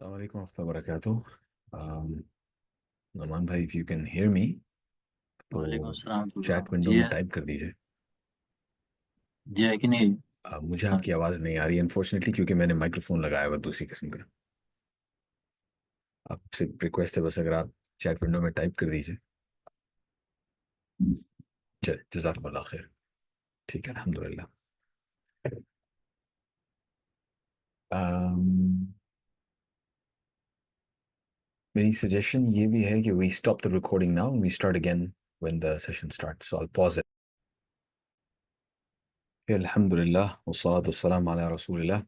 Assalamu alaikum wa rahmatullahi wa barakatuh. नमान भाई, if you can hear me, वालेकुम तो अस्सलाम चैट विंडो जी में है टाइप कर दीजिए। जी है कि नहीं। मुझे हाँ आपकी आवाज़ नहीं आ रही अनफॉर्चुनेटली, क्योंकि मैंने माइक्रोफोन लगाया हुआ दूसरी किस्म का। आपसे रिक्वेस्ट है बस, अगर आप चैट विंडो में टाइप कर दीजिए। चल, जज़ाकल्लाह खैर। ठीक है, अल्हम्दुलिल्लाह। मेरी सजेशन ये भी है कि we stop the recording now, we start again when the session starts, so I pause it. अल्हम्दुलिल्लाह वस्सलातु वस्सलामु अला रसूलिल्लाह।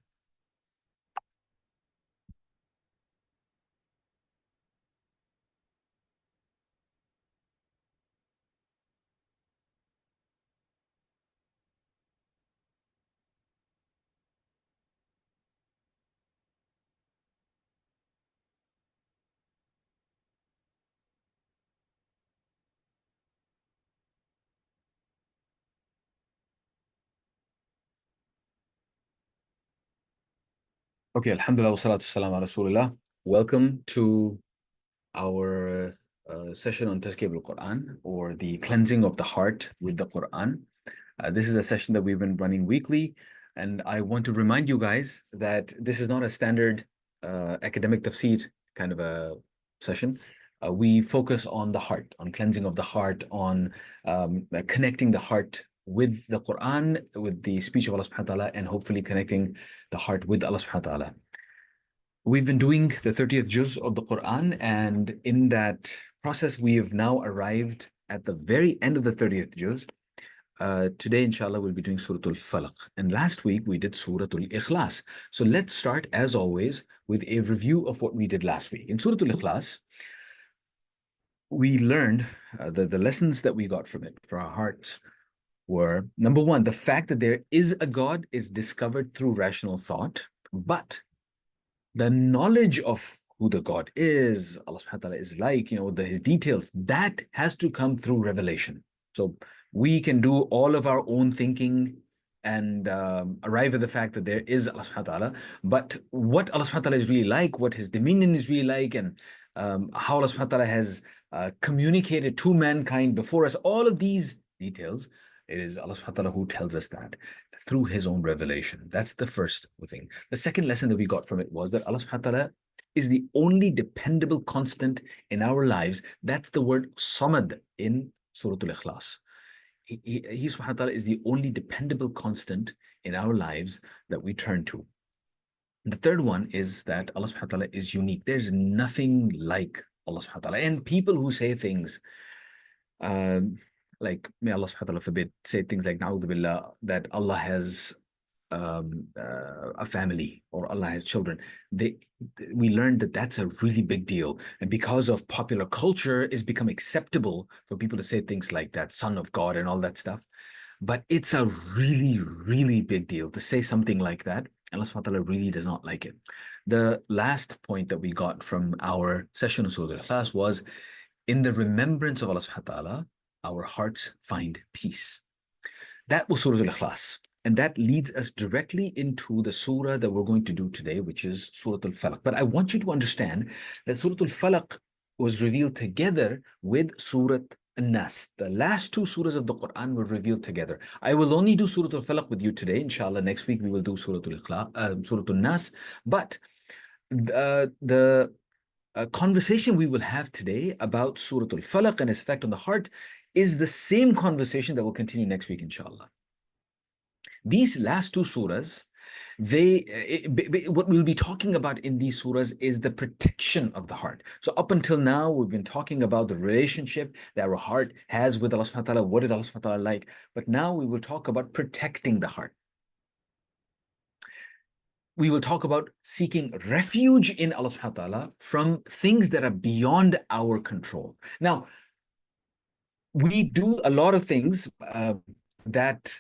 Okay, alhamdulillah wassalatu wassalamu ala rasulillah. Welcome to our session on Tazkiyah al-Quran, or the cleansing of the heart with the Quran. This is a session that we've been running weekly, and I want to remind you guys that this is not a standard academic tafsir kind of a session. We focus on the heart, on cleansing of the heart, on connecting the heart with the Quran, with the speech of Allah subhanahu wa ta'ala, and hopefully connecting the heart with Allah subhanahu wa ta'ala. We've been doing the 30th juz of the Quran, and in that process, we have now arrived at the very end of the 30th juz. Today, inshallah, we'll be doing Surah Al-Falaq. And last week, we did Surah Al-Ikhlas. So let's start, as always, with a review of what we did last week. In Surah Al-Ikhlas, we learned the lessons that we got from it for our hearts were, number one, the fact that there is a God is discovered through rational thought, but the knowledge of who the God is, Allah subhanahu wa ta'ala is like, his details, that has to come through revelation. So we can do all of our own thinking and arrive at the fact that there is Allah subhanahu wa ta'ala, but what Allah subhanahu wa ta'ala is really like, what his dominion is really like, and how Allah subhanahu wa ta'ala has communicated to mankind before us, all of these details, it is Allah subhanahu wa ta'ala who tells us that through his own revelation. That's the first thing. The second lesson that we got from it was that Allah subhanahu wa ta'ala is the only dependable constant in our lives. That's the word samad in Surah Al-Ikhlas. He subhanahu wa ta'ala is the only dependable constant in our lives that we turn to. The third one is that Allah subhanahu wa ta'ala is unique. There's nothing like Allah subhanahu wa ta'ala. And people who say things like, may Allah subhanahu wa ta'ala forbid, say things like, na'udhu billah, that Allah has a family or Allah has children. We learned that that's a really big deal. And because of popular culture, it's become acceptable for people to say things like that, son of God and all that stuff. But it's a really, really big deal to say something like that. Allah subhanahu wa ta'ala really does not like it. The last point that we got from our session of Surah Al-Ikhlas was, in the remembrance of Allah subhanahu wa ta'ala, our hearts find peace. That was Surah Al-Ikhlas. And that leads us directly into the surah that we're going to do today, which is Surah Al-Falaq. But I want you to understand that Surah Al-Falaq was revealed together with Surah An-Nas. The last two surahs of the Quran were revealed together. I will only do Surah Al-Falaq with you today. Inshallah, next week we will do Surah Al-Nas. But the conversation we will have today about Surah Al-Falaq and its effect on the heart is the same conversation that will continue next week, inshallah. These last two surahs, what we'll be talking about in these surahs is the protection of the heart. So up until now, we've been talking about the relationship that our heart has with Allah subhanahu wa ta'ala. What is Allah subhanahu wa ta'ala like? But now we will talk about protecting the heart. We will talk about seeking refuge in Allah subhanahu wa ta'ala from things that are beyond our control. Now, we do a lot of things that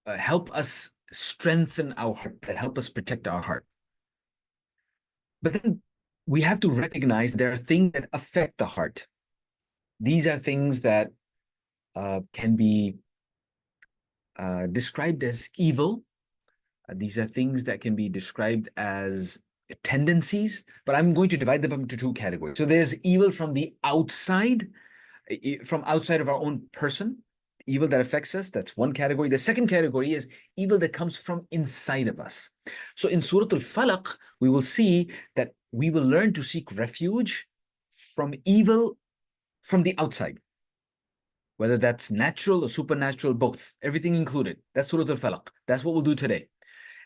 help us strengthen our heart, that help us protect our heart. But then we have to recognize there are things that affect the heart. These are things that can be described as evil. These are things that can be described as tendencies, but I'm going to divide them into two categories. So there's evil from the outside, from outside of our own person, evil that affects us. That's one category. The second category is evil that comes from inside of us. So in Surah Al-Falaq, we will see that we will learn to seek refuge from evil from the outside, whether that's natural or supernatural, both, everything included. That's Surah Al-Falaq. That's what we'll do today.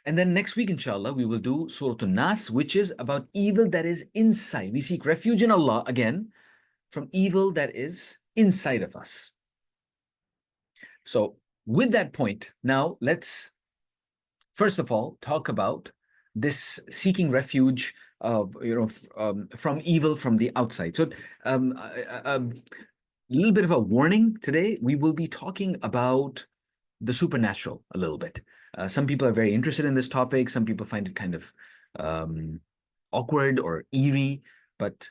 And then next week, inshallah, we will do Surah An-Nas, which is about evil that is inside. We seek refuge in Allah, again, from evil that is inside of us. So with that point, now let's, first of all, talk about this seeking refuge of, from evil from the outside. So a little bit of a warning today. We will be talking about the supernatural a little bit. Some people are very interested in this topic. Some people find it kind of awkward or eerie, but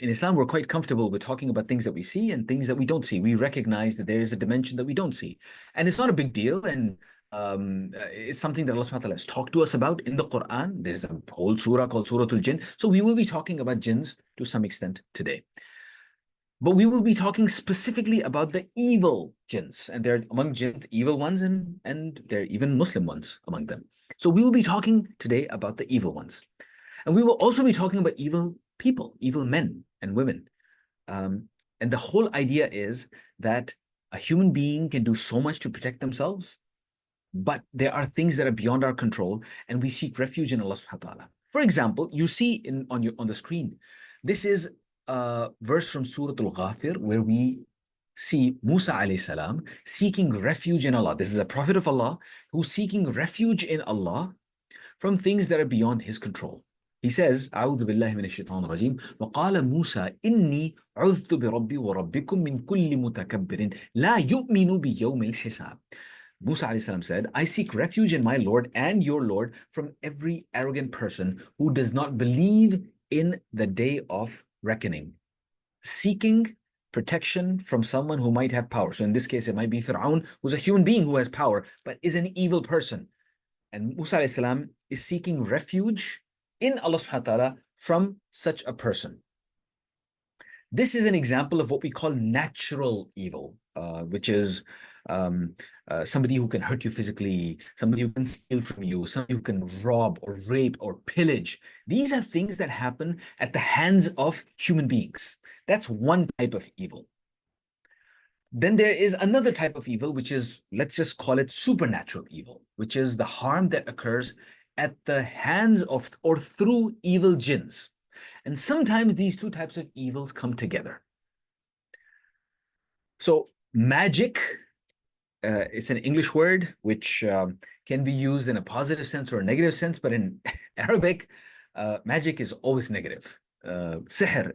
in Islam, we're quite comfortable with talking about things that we see and things that we don't see. We recognize that there is a dimension that we don't see. And it's not a big deal. And it's something that Allah subhanahu wa ta'ala has talked to us about in the Quran. There's a whole surah called Surah Al-Jinn. So we will be talking about jinns to some extent today. But we will be talking specifically about the evil jinns. And there are among jinns, evil ones, and there are even Muslim ones among them. So we will be talking today about the evil ones. And we will also be talking about evil people, evil men and women. And the whole idea is that a human being can do so much to protect themselves, but there are things that are beyond our control, and we seek refuge in Allah subhanahu wa ta'ala. For example, you see on the screen, this is a verse from Surah Al-Ghafir where we see Musa alayhi salam seeking refuge in Allah. This is a prophet of Allah who's seeking refuge in Allah from things that are beyond his control. He says, أعوذ بالله من الشيطان الرجيم وقال موسى إني عذت بربي وربكم من كل متكبر لا يؤمن بيوم الحساب. Musa alayhi salam said, I seek refuge in my Lord and your Lord from every arrogant person who does not believe in the day of reckoning. Seeking protection from someone who might have power. So in this case, it might be Fir'aun, who's a human being who has power, but is an evil person. And Musa alayhi salam is seeking refuge in Allah subhanahu wa ta'ala from such a person. This is an example of what we call natural evil, which is somebody who can hurt you physically, somebody who can steal from you, somebody who can rob or rape or pillage. These are things that happen at the hands of human beings. That's one type of evil. Then there is another type of evil, which is, let's just call it supernatural evil, which is the harm that occurs at the hands of or through evil jinns. And sometimes these two types of evils come together. So magic, it's an English word which can be used in a positive sense or a negative sense, but in Arabic, magic is always negative. Sihr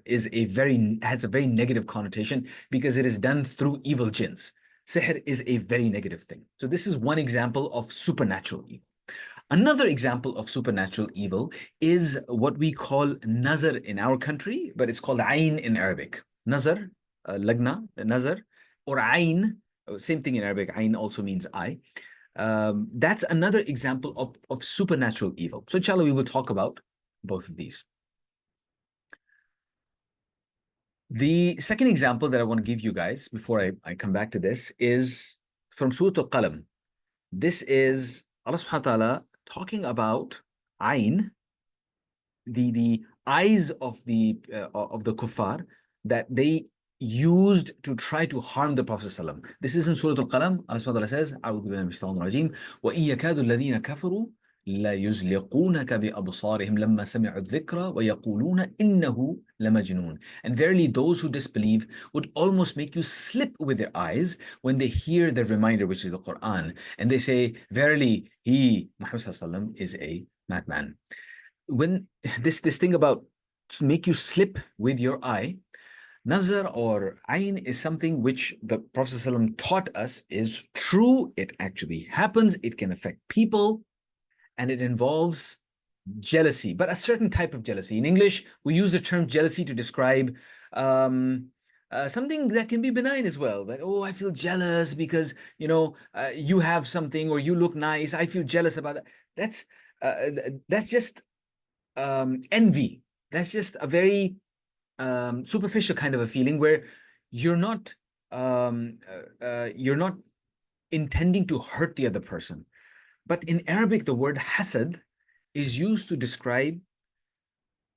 has a very negative connotation because it is done through evil jinns. Sihr is a very negative thing. So this is one example of supernatural evil. Another example of supernatural evil is what we call nazar in our country, but it's called ayn in Arabic. Nazar, lagna, nazar, or ayn, same thing in Arabic, ayn also means eye. That's another example of supernatural evil. So inshallah, we will talk about both of these. The second example that I want to give you guys before I come back to this is from Surah Al-Qalam. This is Allah subhanahu wa ta'ala talking about ayn, the eyes of the kuffar, that they used to try to harm the Prophet ﷺ. This is in Surah Al-Qalam. Allah subhanahu wa ta'ala says, أعوذ بالله من الشيطان الرجيم وإن يكاد الذين كفروا لا يزلقونك بأبصارهم لما سمعوا الذكر ويقولون إنه لمجنون. And verily those who disbelieve would almost make you slip with their eyes when they hear the reminder, which is the Quran, and they say, verily he, Muhammad ﷺ, is a madman. When this thing about to make you slip with your eye, Nazar or ayn is something which the Prophet ﷺ taught us is true. It actually happens. It can affect people, and it involves jealousy, but a certain type of jealousy. In English, we use the term jealousy to describe something that can be benign as well. That, oh, I feel jealous because you have something or you look nice. I feel jealous about that. That's just envy. That's just a very superficial kind of a feeling where you're not intending to hurt the other person. But in Arabic, the word hasad is used to describe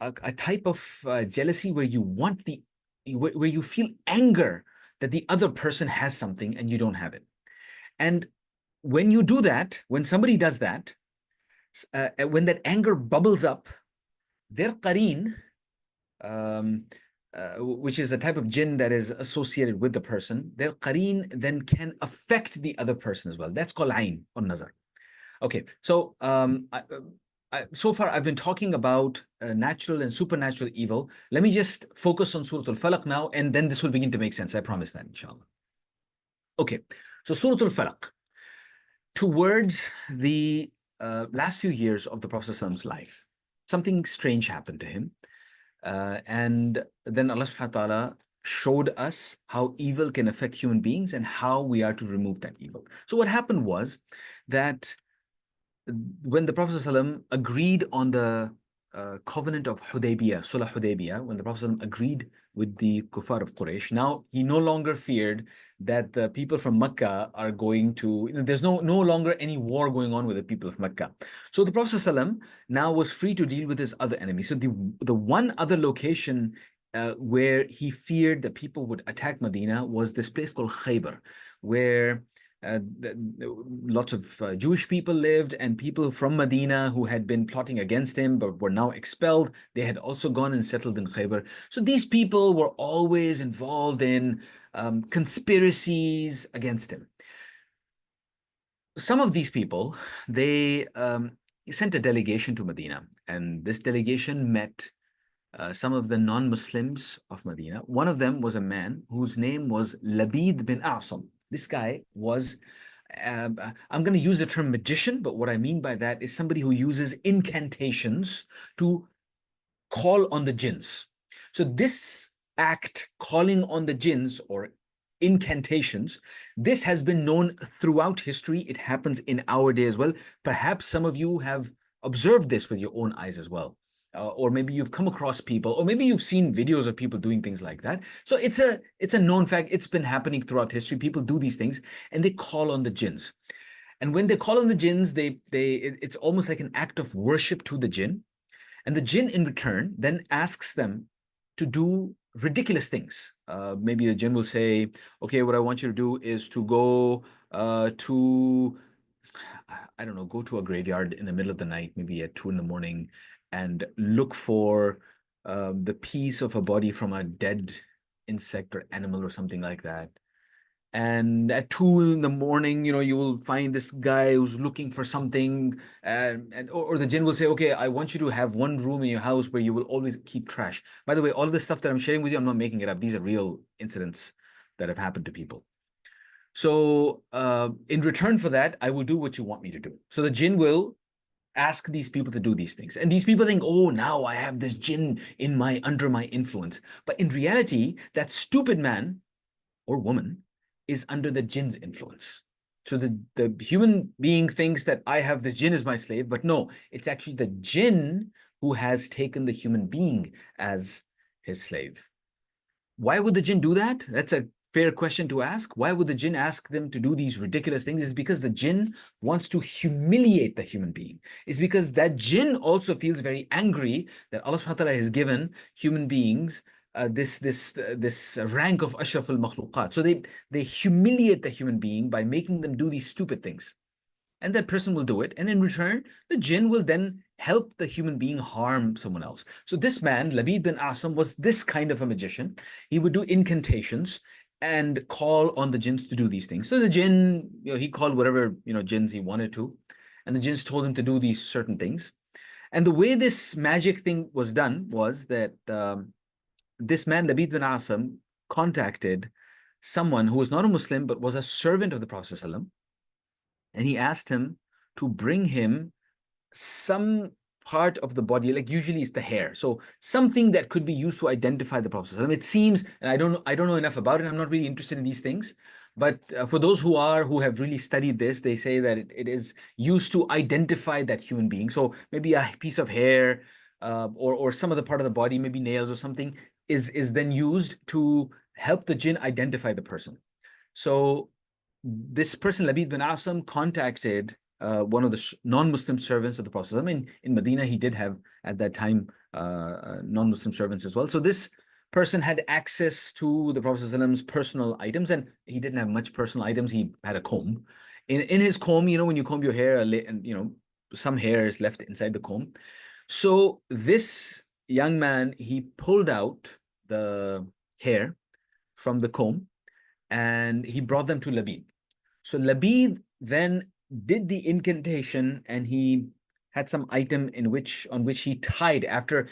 a type of jealousy where you feel anger that the other person has something and you don't have it. And when you do that, when somebody does that, when that anger bubbles up, their qareen, which is a type of jinn that is associated with the person, their qareen then can affect the other person as well. That's called ayn or nazar. Okay, so so far I've been talking about natural and supernatural evil. Let me just focus on Surah Al-Falaq now, and then this will begin to make sense. I promise that, inshallah. Okay, so Surah Al-Falaq. Towards the last few years of the Prophet's life, something strange happened to him. And then Allah subhanahu wa ta'ala showed us how evil can affect human beings and how we are to remove that evil. So what happened was that when the Prophet ﷺ agreed on the covenant of Hudaybiyah, Sulh Hudaybiyah, when the Prophet ﷺ agreed with the kuffar of Quraysh, now he no longer feared that the people from Mecca are going to, there's no longer any war going on with the people of Mecca. So the Prophet ﷺ now was free to deal with his other enemies. So the one other location where he feared that people would attack Medina was this place called Khaybar, where lots of Jewish people lived, and people from Medina who had been plotting against him but were now expelled, they had also gone and settled in Khaybar. So these people were always involved in conspiracies against him. Some of these people, they sent a delegation to Medina, and this delegation met some of the non-Muslims of Medina. One of them was a man whose name was Labid bin A'sam. This guy was, I'm going to use the term magician, but what I mean by that is somebody who uses incantations to call on the jinns. So this act, calling on the jinns or incantations, this has been known throughout history. It happens in our day as well. Perhaps some of you have observed this with your own eyes as well. Or maybe you've come across people, or maybe you've seen videos of people doing things like that. So it's a known fact. It's been happening throughout history. People do these things and they call on the jinns. And when they call on the jinns, it's almost like an act of worship to the jinn. And the jinn in return then asks them to do ridiculous things. Maybe the jinn will say, okay, what I want you to do is to go to, I don't know, go to a graveyard in the middle of the night, maybe at 2 a.m, and look for the piece of a body from a dead insect or animal or something like that. And at 2 a.m, you will find this guy who's looking for something, or the jinn will say, okay, I want you to have one room in your house where you will always keep trash. By the way, all of the stuff that I'm sharing with you, I'm not making it up. These are real incidents that have happened to people. So in return for that, I will do what you want me to do. So the jinn will ask these people to do these things. And these people think, oh, now I have this jinn under my influence. But in reality, that stupid man or woman is under the jinn's influence. So the human being thinks that I have this jinn as my slave, but no, it's actually the jinn who has taken the human being as his slave. Why would the jinn do that? That's a fair question to ask. Why would the jinn ask them to do these ridiculous things? It's because the jinn wants to humiliate the human being. It's because that jinn also feels very angry that Allah subhanahu wa ta'ala has given human beings this rank of ashraf al-makhluqat. So they humiliate the human being by making them do these stupid things. And that person will do it. And in return, the jinn will then help the human being harm someone else. So this man, Labid bin Asam, was this kind of a magician. He would do incantations and call on the jinns to do these things. So the jinn, he called whatever, jinns he wanted to. And the jinns told him to do these certain things. And the way this magic thing was done was that this man, Labid bin Asam, contacted someone who was not a Muslim, but was a servant of the Prophet ﷺ, and he asked him to bring him some part of the body, like usually it's the hair, so something that could be used to identify the Prophet ﷺ. It seems, and I don't know enough about it, I'm not really interested in these things, but for those who have really studied this, they say that it is used to identify that human being. So maybe a piece of hair, or some other part of the body, maybe nails or something, is then used to help the jinn identify the person. So this person, Labid bin Asam, contacted one of the non-Muslim servants of the Prophet. I mean, in Medina, he did have at that time non-Muslim servants as well. So this person had access to the Prophet's personal items, and he didn't have much personal items. He had a comb. In his comb, when you comb your hair, and some hair is left inside the comb. So this young man, he pulled out the hair from the comb, and he brought them to Labid. So Labid then did the incantation, and he had some item on which he tied, after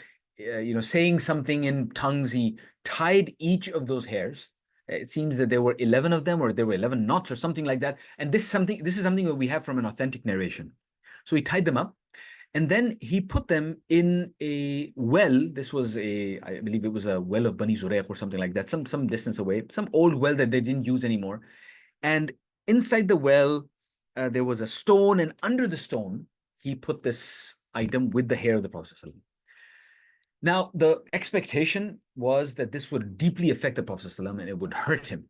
saying something in tongues, he tied each of those hairs. It seems that there were 11 of them, or there were 11 knots or something like that. And this is something that we have from an authentic narration. So he tied them up, and then he put them in a well. This was I believe it was a well of Bani Zurayq or something like that, some distance away, some old well that they didn't use anymore. And inside the well, there was a stone, and under the stone, he put this item with the hair of the Prophet. Now, the expectation was that this would deeply affect the Prophet and it would hurt him.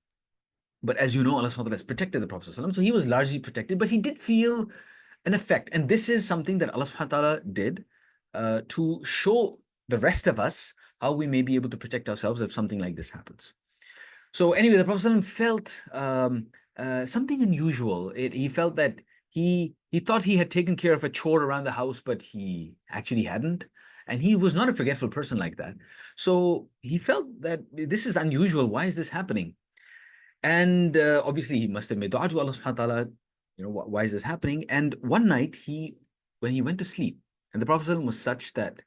But as you know, Allah subhanahu wa ta'ala has protected the Prophet, so he was largely protected, but he did feel an effect. And this is something that Allah subhanahu wa ta'ala did to show the rest of us how we may be able to protect ourselves if something like this happens. So anyway, the Prophet felt something unusual. He felt that he thought he had taken care of a chore around the house, but he actually hadn't. And he was not a forgetful person like that. So he felt that this is unusual. Why is this happening? And obviously, he must have made dua to Allah subhanahu wa ta'ala. Why is this happening? And one night, when he went to sleep, and the Prophet was such that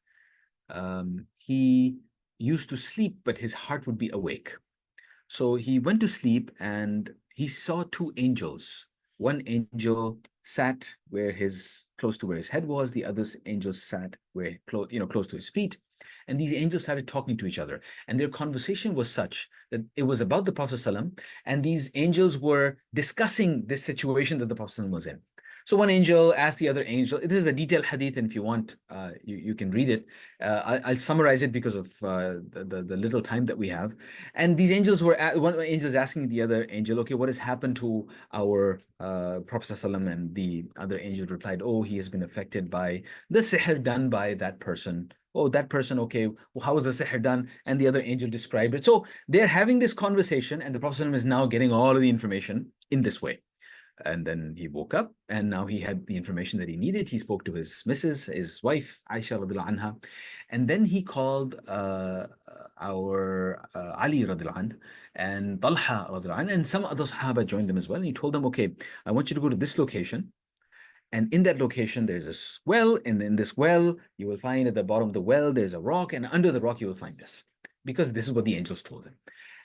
he used to sleep, but his heart would be awake. So he went to sleep, and he saw two angels. One angel sat close to where his head was. The other angel sat close to his feet. And these angels started talking to each other. And their conversation was such that it was about the Prophet ﷺ, and these angels were discussing this situation that the Prophet ﷺ was in. So one angel asked the other angel, this is a detailed hadith, and if you want, you can read it. I'll summarize it because of the little time that we have. And these angels one angel is asking the other angel, okay, what has happened to our Prophet ﷺ? And the other angel replied, oh, he has been affected by the sihr done by that person. Oh, that person, okay, well, how was the sihr done? And the other angel described it. So they're having this conversation, and the Prophet ﷺ is now getting all of the information in this way. And then he woke up, and now he had the information that he needed. He spoke to his his wife, Aisha radiallahu anha. And then he called our Ali radiallahu anhu, and Talha radiallahu anhu, and some other Sahaba joined them as well. And he told them, okay, I want you to go to this location. And in that location, there's a well. And in this well, you will find at the bottom of the well, there's a rock. And under the rock, you will find this. Because this is what the angels told him.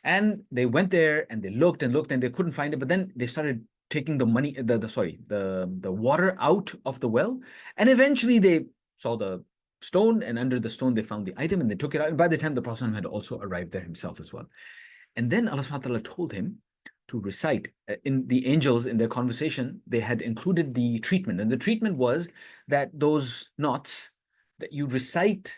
And they went there, and they looked and looked, and they couldn't find it. But then they started taking the money, the water out of the well. And eventually they saw the stone, and under the stone, they found the item, and they took it out. And by the time the Prophet had also arrived there himself as well. And then Allah subhanahu wa ta'ala told him to recite. In the angels, in their conversation, they had included the treatment. And the treatment was that those knots, that you recite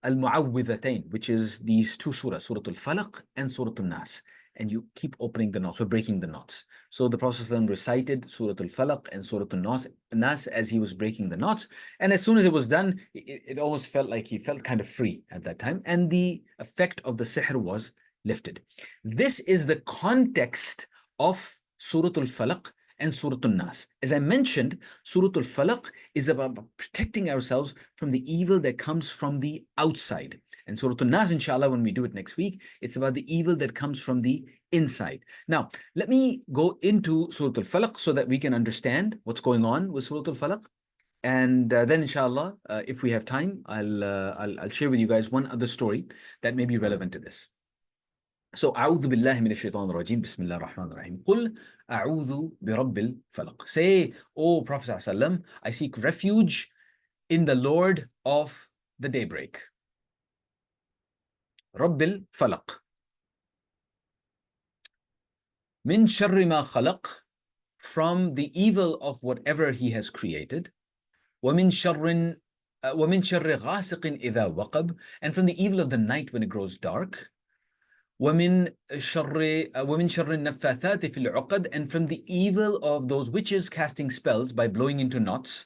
al-mu'awwidhatayn, which is these two surahs, Surah Al-Falaq and Surah Al-Nas. and you keep opening the knots or breaking the knots. So the Prophet ﷺ recited Surah Al-Falaq and Surah Al-Nas as he was breaking the knots. And as soon as it was done, it almost felt like he felt kind of free at that time. And the effect of the sihr was lifted. This is the context of Surah Al-Falaq and Surah Al-Nas. As I mentioned, Surah Al-Falaq is about protecting ourselves from the evil that comes from the outside. And Surah Al-Nas, inshallah, when we do it next week, it's about the evil that comes from the inside. Now, let me go into Surah Al-Falaq so that we can understand what's going on with Surah Al-Falaq. And then, inshallah, if we have time, I'll share with you guys one other story that may be relevant to this. So, أعوذ بالله من الشيطان الرجيم بسم الله الرحمن الرحيم قل أعوذ برب الفلق. Say, O Prophet ﷺ, I seek refuge in the Lord of the daybreak. رب الفلق. من شر ما خلق, from the evil of whatever he has created. ومن شر غاسق إذا وقب, and from the evil of the night when it grows dark. ومن شر النفاثات في العقد, and from the evil of those witches casting spells by blowing into knots.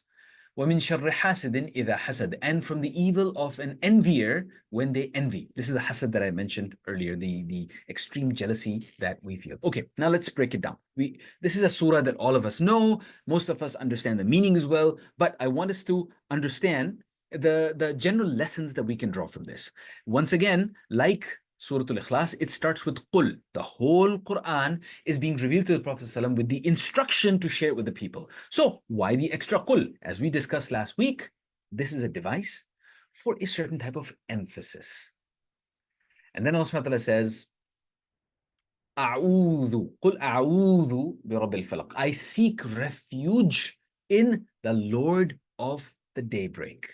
ومن شر حاسد إذا حسد, and from the evil of an envier when they envy. This is the hasad that I mentioned earlier, the extreme jealousy that we feel. Okay, now let's break it down. This is a surah that all of us know. Most of us understand the meaning as well, but I want us to understand the general lessons that we can draw from this. Once again, like Surah Al-Ikhlas, it starts with Qul. The whole Quran is being revealed to the Prophet ﷺ with the instruction to share it with the people. So why the extra Qul? As we discussed last week, this is a device for a certain type of emphasis. And then Allah subhanahu wa ta'ala says, A'udhu, Qul a'udhu bi Rabbil Falaq. I seek refuge in the Lord of the daybreak.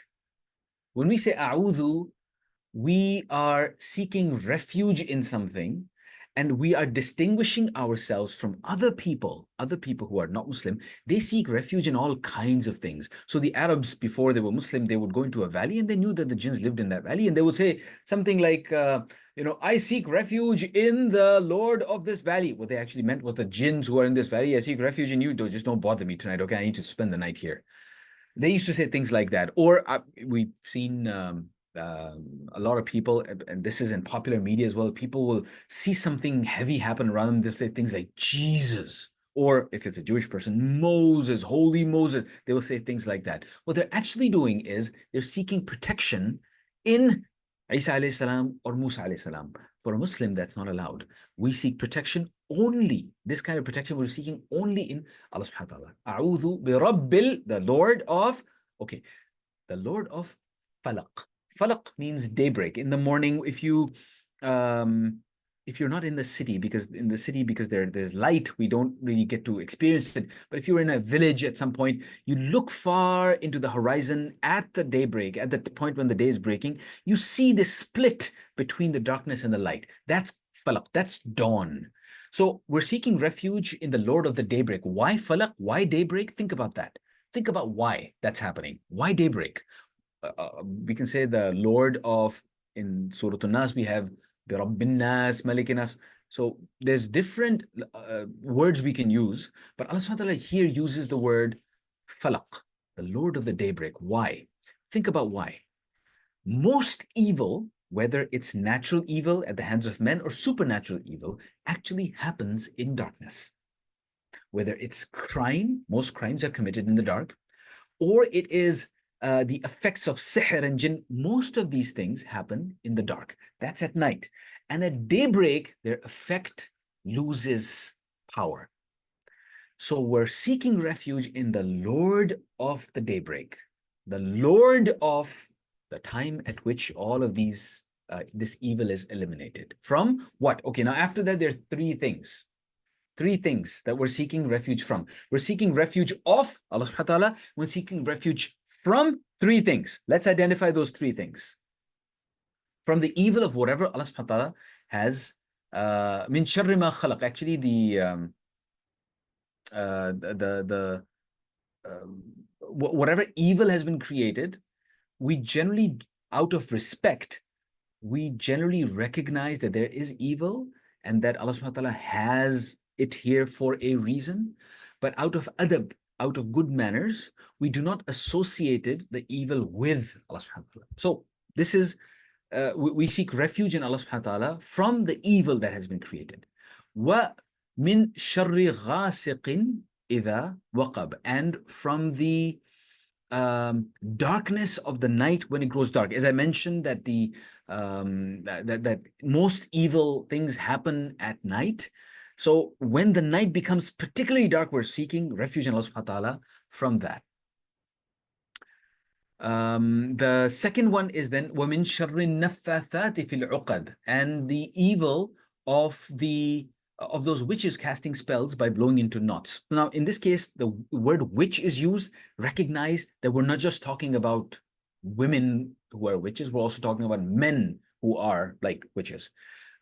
When we say A'udhu, we are seeking refuge in something, and we are distinguishing ourselves from other people who are not Muslim. They seek refuge in all kinds of things. So the Arabs, before they were Muslim, they would go into a valley and they knew that the jinns lived in that valley, and they would say something like, I seek refuge in the Lord of this valley. What they actually meant was the jinns who are in this valley, I seek refuge in you. Just don't bother me tonight, okay? I need to spend the night here. They used to say things like that. Or we've seen a lot of people, and this is in popular media as well, people will see something heavy happen around them. They say things like Jesus, or if it's a Jewish person, Moses, holy Moses. They will say things like that. What they're actually doing is they're seeking protection in Isa alayhi salam or Musa alayhi salam. For a Muslim, that's not allowed. We seek protection only, this kind of protection we're seeking only in Allah subhanahu wa ta'ala. A'udhu bi Rabbil, the Lord of, the Lord of Falaq. Falaq means daybreak. In the morning, if you're not in the city, because there's light, we don't really get to experience it. But if you're in a village at some point, you look far into the horizon at the daybreak, at the point when the day is breaking, you see this split between the darkness and the light. That's Falaq, that's dawn. So we're seeking refuge in the Lord of the daybreak. Why Falaq? Why daybreak? Think about that. Think about why that's happening. Why daybreak? We can say the Lord of, in Surah Al-Nas, we have the Rabbin Nas, Malikin Nas. So there's different words we can use, but Allah subhanahu wa ta'ala here uses the word Falaq, the Lord of the daybreak. Why? Think about why. Most evil, whether it's natural evil at the hands of men or supernatural evil, actually happens in darkness. Whether it's crime, most crimes are committed in the dark, or it is the effects of sihr and jinn. Most of these things happen in the dark. That's at night. And at daybreak, their effect loses power. So we're seeking refuge in the Lord of the daybreak, the Lord of the time at which all of these, this evil is eliminated. From what? Okay, now after that, there are three things. Three things that we're seeking refuge from. We're seeking refuge of Allah subhanahu wa ta'ala. We're seeking refuge from three things. Let's identify those three things. From the evil of whatever Allah subhanahu wa ta'ala has, min sharri ma khalaq. Actually, whatever evil has been created, we generally, out of respect, we generally recognize that there is evil, and that Allah subhanahu wa ta'ala has it here for a reason. But out of adab, out of good manners, we do not associate the evil with Allah subhanahu wa ta'ala. So this is, we seek refuge in Allah subhanahu wa ta'ala from the evil that has been created. Wa min sharri ghasiqin idha waqab, and from the darkness of the night when it grows dark. As I mentioned, that that most evil things happen at night. So when the night becomes particularly dark, we're seeking refuge in Allah subhanahu wa ta'ala from that. The second one is then وَمِن شَرِّ النَّفَّاثَاتِ فِي الْعُقَدِ, and the evil of those witches casting spells by blowing into knots. Now, in this case, the word witch is used. Recognize that we're not just talking about women who are witches, we're also talking about men who are like witches.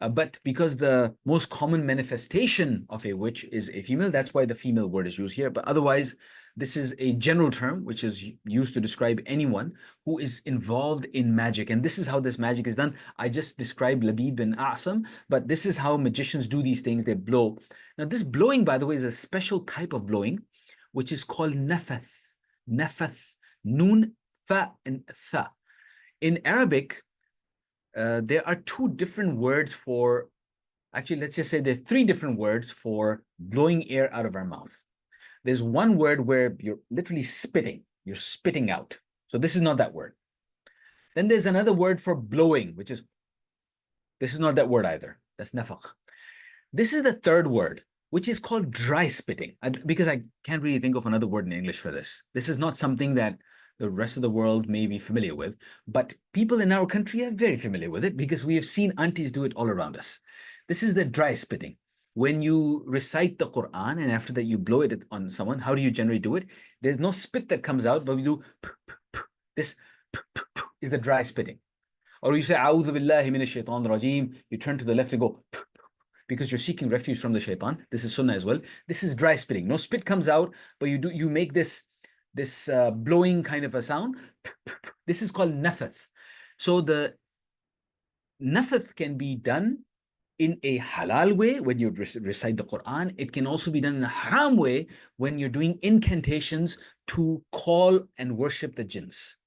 But because the most common manifestation of a witch is a female, that's why the female word is used here. But otherwise, this is a general term which is used to describe anyone who is involved in magic. And this is how this magic is done. I just described Labid bin A'sam, but this is how magicians do these things. They blow. Now, this blowing, by the way, is a special type of blowing, which is called nafath. Nafath. Nun, fa, and tha. In Arabic, there are two different words for, actually, let's just say there are three different words for blowing air out of our mouth. There's one word where you're literally spitting, you're spitting out. So this is not that word. Then there's another word for blowing, which is, this is not that word either. That's nafakh. This is the third word, which is called dry spitting, because I can't really think of another word in English for this. This is not something that the rest of the world may be familiar with, but people in our country are very familiar with it because we have seen aunties do it all around us. This is the dry spitting. When you recite the Quran and after that you blow it on someone, how do you generally do it? There's no spit that comes out, but we do this is the dry spitting. Or you say, A'udhu billahi minash shaitan rajim, you turn to the left and go, because you're seeking refuge from the shaitan. This is sunnah as well. This is dry spitting. No spit comes out, but you make this blowing kind of a sound. This is called nafath. So the nafath can be done in a halal way when you recite the Quran. It can also be done in a haram way when you're doing incantations to call and worship the jinns.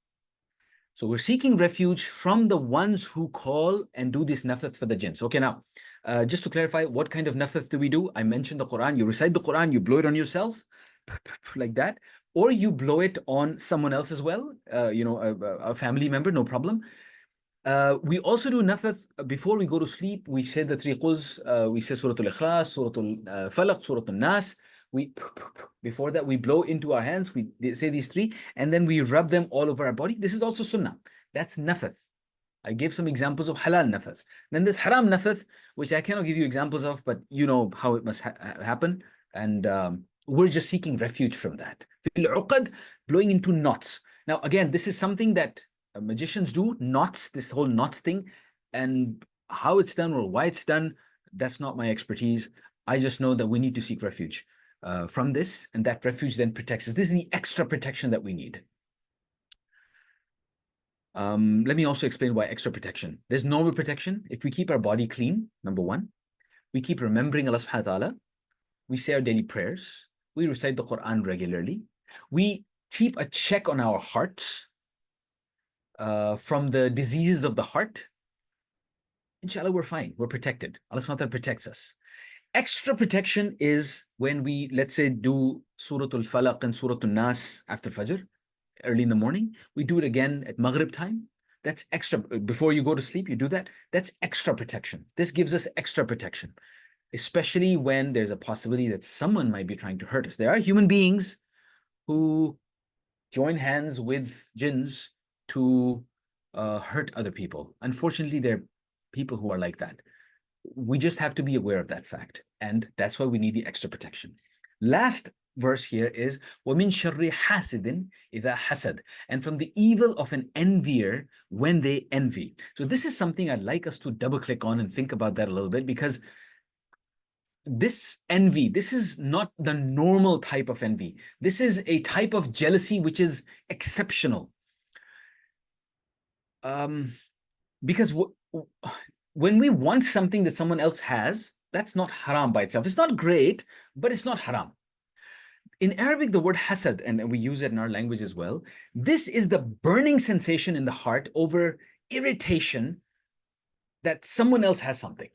So we're seeking refuge from the ones who call and do this nafath for the jinns. Okay, now, just to clarify, what kind of nafath do we do? I mentioned the Quran. You recite the Quran, you blow it on yourself, like that, or you blow it on someone else as well, a family member, no problem. We also do nafath before we go to sleep. We say the three quz, we say Surah Al-Ikhlas, Surah Al-Falaq, Surah Al-Nas. Before that, we blow into our hands, we say these three, and then we rub them all over our body. This is also sunnah. That's nafath. I gave some examples of halal nafath. Then there's haram nafath, which I cannot give you examples of, but you know how it must happen. And we're just seeking refuge from that. Blowing into knots. Now, again, this is something that magicians do, knots, this whole knots thing, and how it's done or why it's done, that's not my expertise. I just know that we need to seek refuge from this, and that refuge then protects us. This is the extra protection that we need. Let me also explain why extra protection. There's normal protection. If we keep our body clean, number one, we keep remembering Allah subhanahu wa ta'ala, we say our daily prayers, we recite the Quran regularly, we keep a check on our hearts from the diseases of the heart, inshallah, we're fine. We're protected. Allah subhanahu wa ta'ala protects us. Extra protection is when we, let's say, do Surah Al-Falaq and Surah Al-Nas after Fajr, early in the morning. We do it again at Maghrib time. That's extra. Before you go to sleep, you do that. That's extra protection. This gives us extra protection, especially when there's a possibility that someone might be trying to hurt us. There are human beings who join hands with jinns to hurt other people. Unfortunately, there are people who are like that. We just have to be aware of that fact. And that's why we need the extra protection. Last verse here is وَمِن شَرِّ حَاسِدٍ إِذَا حَسَدٍ, and from the evil of an envier when they envy. So this is something I'd like us to double click on and think about that a little bit, because this envy, this is not the normal type of envy. This is a type of jealousy which is exceptional. Because when we want something that someone else has, That's not haram by itself. It's not great, but it's not haram. In Arabic, the word hasad, and we use it in our language as well, this is the burning sensation in the heart over irritation that someone else has something.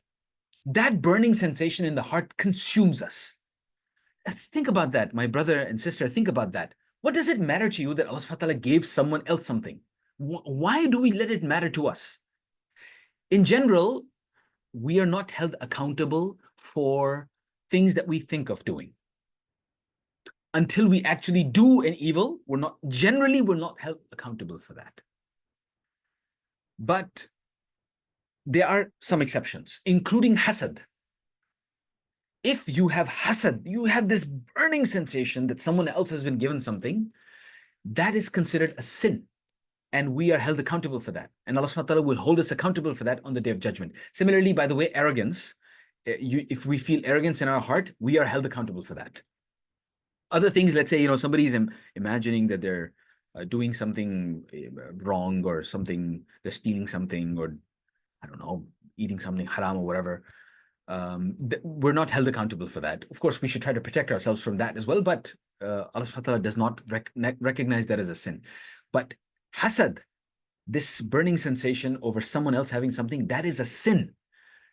That burning sensation in the heart consumes us. Think about that, my brother and sister, think about that. What does it matter to you that Allah subhanahu wa ta'ala gave someone else something? Why do we let it matter to us? In general, we are not held accountable for things that we think of doing. Until we actually do an evil, we're not held accountable for that. But there are some exceptions, including hasad. If you have hasad, you have this burning sensation that someone else has been given something, that is considered a sin. And we are held accountable for that. And Allah subhanahu wa ta'ala will hold us accountable for that on the Day of Judgment. Similarly, by the way, arrogance, if we feel arrogance in our heart, we are held accountable for that. Other things, let's say, somebody's imagining that they're doing something wrong or something, they're stealing something, or I don't know, eating something haram or whatever. We're not held accountable for that. Of course, we should try to protect ourselves from that as well, but Allah subhanahu wa ta'ala does not recognize that as a sin. But hasad, this burning sensation over someone else having something, that is a sin.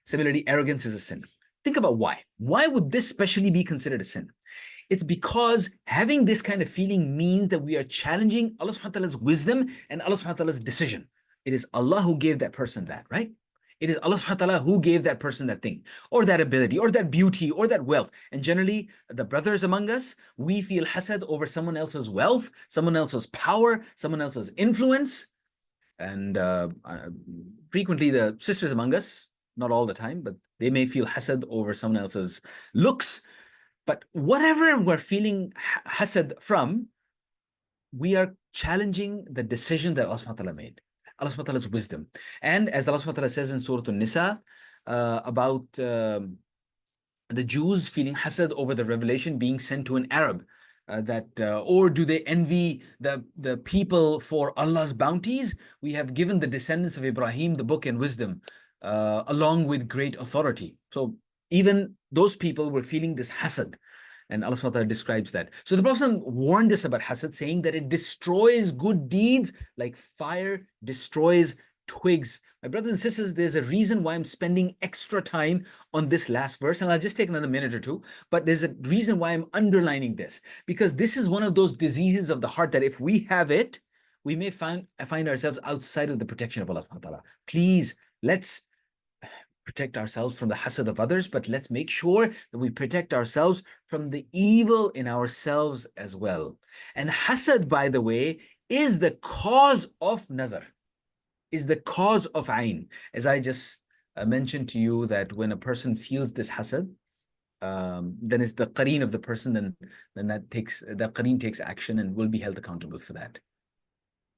Similarly, arrogance is a sin. Think about why. Why would this specially be considered a sin? It's because having this kind of feeling means that we are challenging Allah subhanahu wa ta'ala's wisdom and Allah subhanahu wa ta'ala's decision. It is Allah who gave that person that, right? It is Allah subhanahu wa ta'ala who gave that person that thing, or that ability, or that beauty, or that wealth. And generally, the brothers among us, we feel hasad over someone else's wealth, someone else's power, someone else's influence. And frequently the sisters among us, not all the time, but they may feel hasad over someone else's looks. But whatever we're feeling hasad from, we are challenging the decision that Allah subhanahu wa ta'ala made, Allah subhanahu wa ta'ala's wisdom. And as Allah subhanahu wa ta'ala says in Surah An-Nisa about the Jews feeling hasad over the revelation being sent to an Arab, or do they envy the people for Allah's bounties? We have given the descendants of Ibrahim the book and wisdom, along with great authority. So even those people were feeling this hasad, and Allah subhanahu wa ta'ala describes that. So the Prophet warned us about hasad, saying that it destroys good deeds like fire destroys twigs. My brothers and sisters, there's a reason why I'm spending extra time on this last verse, and I'll just take another minute or two, but there's a reason why I'm underlining this, because this is one of those diseases of the heart that if we have it, we may find ourselves outside of the protection of Allah subhanahu wa ta'ala. Please, let's protect ourselves from the hasad of others, but let's make sure that we protect ourselves from the evil in ourselves as well. And hasad, by the way, is the cause of nazar, is the cause of ayn. As I just mentioned to you, that when a person feels this hasad, then it's the qareen of the person, then the qareen takes action and will be held accountable for that.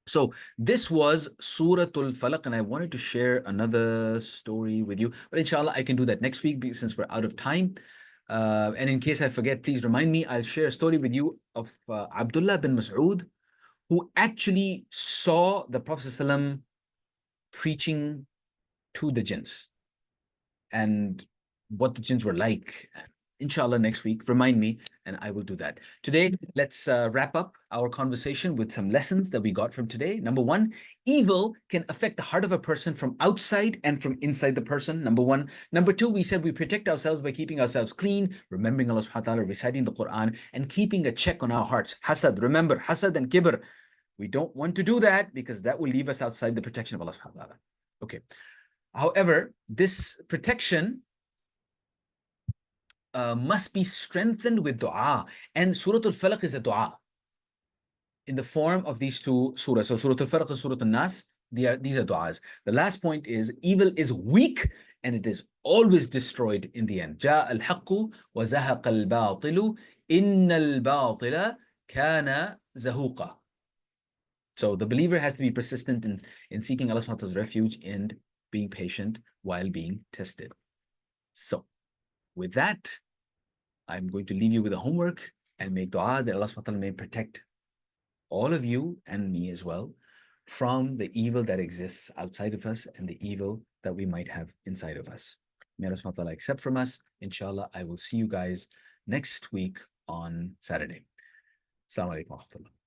So this was Surah Al-Falaq, and I wanted to share another story with you, but inshallah I can do that next week since we're out of time. And in case I forget, please remind me. I'll share a story with you of Abdullah bin Mas'ud, who actually saw the Prophet ﷺ preaching to the jinns and what the jinns were like. Inshallah, next week, remind me, and I will do that. Today, let's wrap up our conversation with some lessons that we got from today. Number one, evil can affect the heart of a person from outside and from inside the person, number one. Number two, we said we protect ourselves by keeping ourselves clean, remembering Allah subhanahu wa ta'ala, reciting the Quran, and keeping a check on our hearts. Hasad, remember, hasad and kibr. We don't want to do that because that will leave us outside the protection of Allah subhanahu wa ta'ala. Okay. However, this protection must be strengthened with dua. And Surah Al-Falaq is a dua in the form of these two surahs. So Surah Al-Falaq and Surah Al-Nas, these are du'as. The last point is evil is weak and it is always destroyed in the end. جاء الحق وزهق الباطل إن الباطل كان زهوقا. So the believer has to be persistent in seeking Allah subhanahu wa ta'ala's refuge and being patient while being tested. So with that, I'm going to leave you with a homework and make dua that Allah subhanahu wa ta'ala may protect all of you and me as well from the evil that exists outside of us and the evil that we might have inside of us. May Allah subhanahu wa ta'ala accept from us. Inshallah, I will see you guys next week on Saturday. Assalamu alaikum wa rahmatullah.